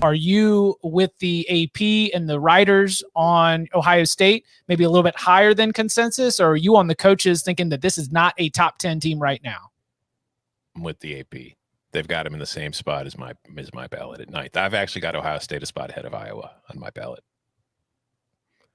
Are you with the AP and the writers on Ohio State, maybe a little bit higher than consensus, or are you on the coaches thinking that this is not a top 10 team right now? I'm with the AP. They've got him in the same spot as my ballot at ninth. I've actually got Ohio State a spot ahead of Iowa on my ballot.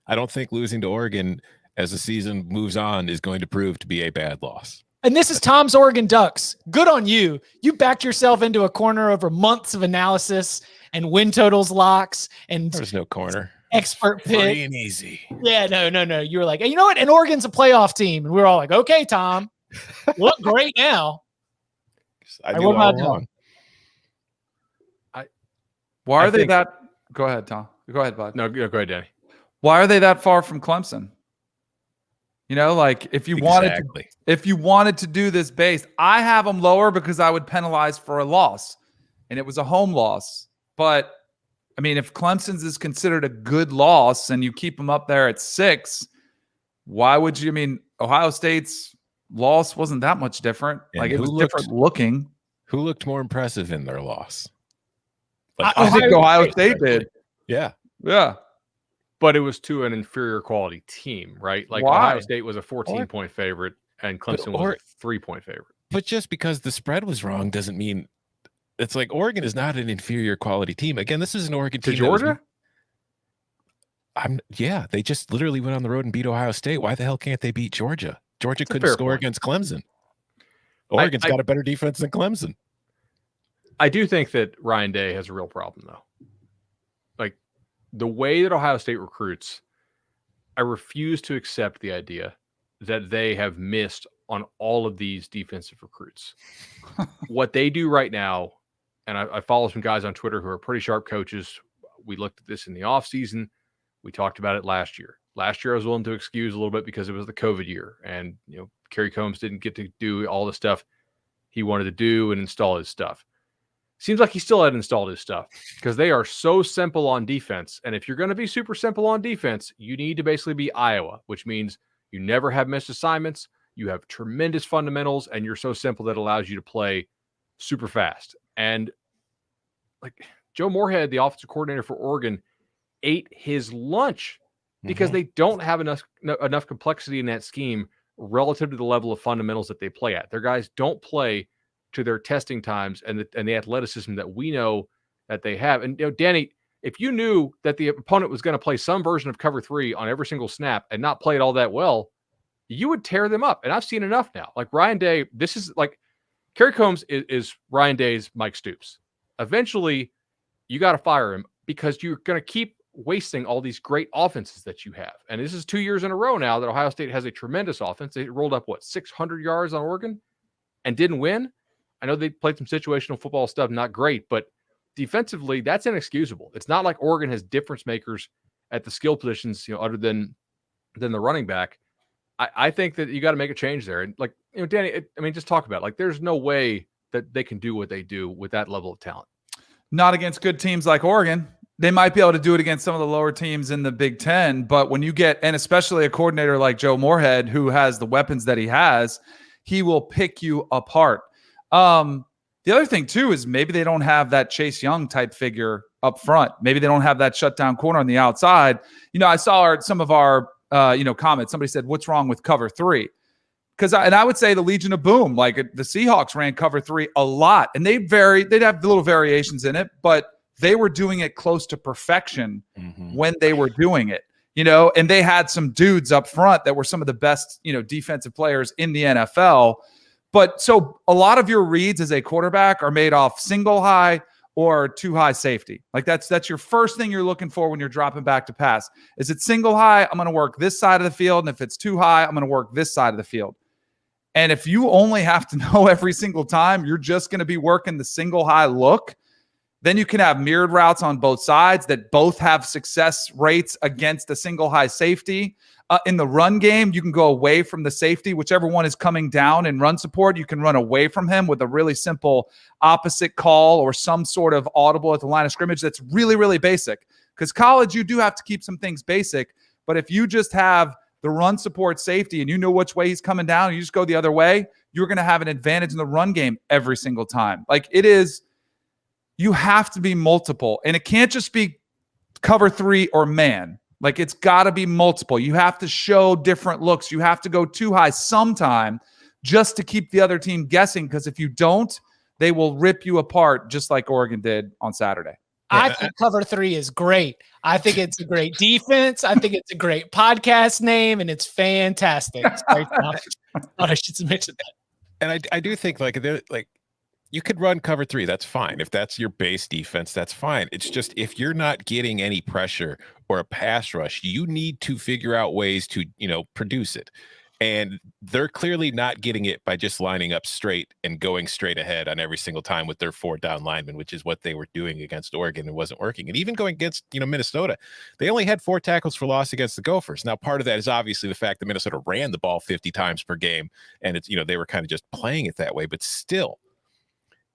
I don't think losing to Oregon as the season moves on is going to prove to be a bad loss. And this is Tom's Oregon Ducks. Good on you. You backed yourself into a corner over months of analysis and win totals locks. And there's no corner. Expert pick. Free and easy. Yeah, no. You were like, hey, you know what? And Oregon's a playoff team. And we were all like, okay, Tom. Look great now. I knew all along. Why are they that? Go ahead, Tom. Go ahead, bud. No, go ahead, Danny. Why are they that far from Clemson? You know, like if you wanted to do this based, I have them lower because I would penalize for a loss, and it was a home loss. But I mean, if Clemson's is considered a good loss and you keep them up there at 6, why would you? I mean, Ohio State's loss wasn't that much different. And like it was different looking. Who looked more impressive in their loss? Like, I think Ohio State did. Yeah. But it was to an inferior quality team, right? Like Ohio State was a 14-point favorite and Clemson was a 3-point favorite. But just because the spread was wrong doesn't mean it's like Oregon is not an inferior quality team. Again, this is an Oregon team. To Georgia? They just literally went on the road and beat Ohio State. Why the hell can't they beat Georgia? Georgia couldn't score against Clemson. Oregon's got a better defense than Clemson. I do think that Ryan Day has a real problem, though. Like, the way that Ohio State recruits, I refuse to accept the idea that they have missed on all of these defensive recruits. What they do right now, and I follow some guys on Twitter who are pretty sharp coaches. We looked at this in the offseason. We talked about it last year. Last year, I was willing to excuse a little bit because it was the COVID year. And, Kerry Combs didn't get to do all the stuff he wanted to do and install his stuff. Seems like he still hadn't installed his stuff because they are so simple on defense. And if you're going to be super simple on defense, you need to basically be Iowa, which means you never have missed assignments. You have tremendous fundamentals, and you're so simple that allows you to play super fast. And like Joe Morehead, the offensive coordinator for Oregon, ate his lunch because they don't have enough complexity in that scheme relative to the level of fundamentals that they play at. Their guys don't play to their testing times and the athleticism that we know that they have. And Danny, if you knew that the opponent was going to play some version of cover 3 on every single snap and not play it all that well, you would tear them up. And I've seen enough now. Like Ryan Day, this is like Kerry Combs is Ryan Day's Mike Stoops. Eventually, you got to fire him because you're going to keep wasting all these great offenses that you have. And this is 2 years in a row now that Ohio State has a tremendous offense. They rolled up 600 yards on Oregon and didn't win. I know they played some situational football stuff, not great, but defensively, that's inexcusable. It's not like Oregon has difference makers at the skill positions, other than the running back. I think that you got to make a change there. And like, Danny, just talk about it. Like, there's no way that they can do what they do with that level of talent. Not against good teams like Oregon. They might be able to do it against some of the lower teams in the Big Ten, but when you get, and especially a coordinator like Joe Morehead, who has the weapons that he has, he will pick you apart. The other thing too is maybe they don't have that Chase Young type figure up front. Maybe they don't have that shutdown corner on the outside. I saw some of our comments. Somebody said, "What's wrong with cover 3?" Because I would say the Legion of Boom, like the Seahawks ran cover 3 a lot, and they'd have little variations in it, but they were doing it close to perfection when they were doing it. And they had some dudes up front that were some of the best, defensive players in the NFL. But so a lot of your reads as a quarterback are made off single high or too high safety. Like that's your first thing you're looking for when you're dropping back to pass. Is it single high? I'm going to work this side of the field. And if it's too high, I'm going to work this side of the field. And if you only have to know every single time, you're just going to be working the single high look. Then you can have mirrored routes on both sides that both have success rates against a single high safety. In the run game, you can go away from the safety. Whichever one is coming down in run support, you can run away from him with a really simple opposite call or some sort of audible at the line of scrimmage that's really, really basic. Because college, you do have to keep some things basic. But if you just have the run support safety and you know which way he's coming down and you just go the other way, you're going to have an advantage in the run game every single time. Like it is you have to be multiple, and it can't just be cover 3 or man. Like, it's got to be multiple. You have to show different looks. You have to go too high sometime just to keep the other team guessing, because if you don't, they will rip you apart just like Oregon did on Saturday. I think cover 3 is great. I think it's a great defense. I think it's a great podcast name, and it's fantastic. Sorry, Thought I should mention that. And I do think like you could run cover 3. That's fine. If that's your base defense, that's fine. It's just if you're not getting any pressure or a pass rush, you need to figure out ways to, produce it. And they're clearly not getting it by just lining up straight and going straight ahead on every single time with their 4 down linemen, which is what they were doing against Oregon and wasn't working. And even going against, Minnesota, they only had 4 tackles for loss against the Gophers. Now, part of that is obviously the fact that Minnesota ran the ball 50 times per game, and it's, they were kind of just playing it that way, but still,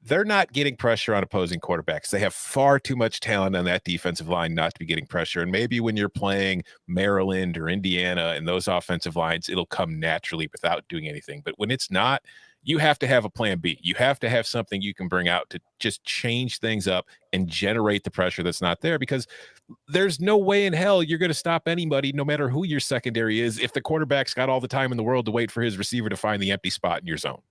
they're not getting pressure on opposing quarterbacks. They have far too much talent on that defensive line not to be getting pressure. And maybe when you're playing Maryland or Indiana and those offensive lines, it'll come naturally without doing anything. But when it's not, you have to have a plan B. You have to have something you can bring out to just change things up and generate the pressure that's not there, because there's no way in hell you're going to stop anybody, no matter who your secondary is, if the quarterback's got all the time in the world to wait for his receiver to find the empty spot in your zone.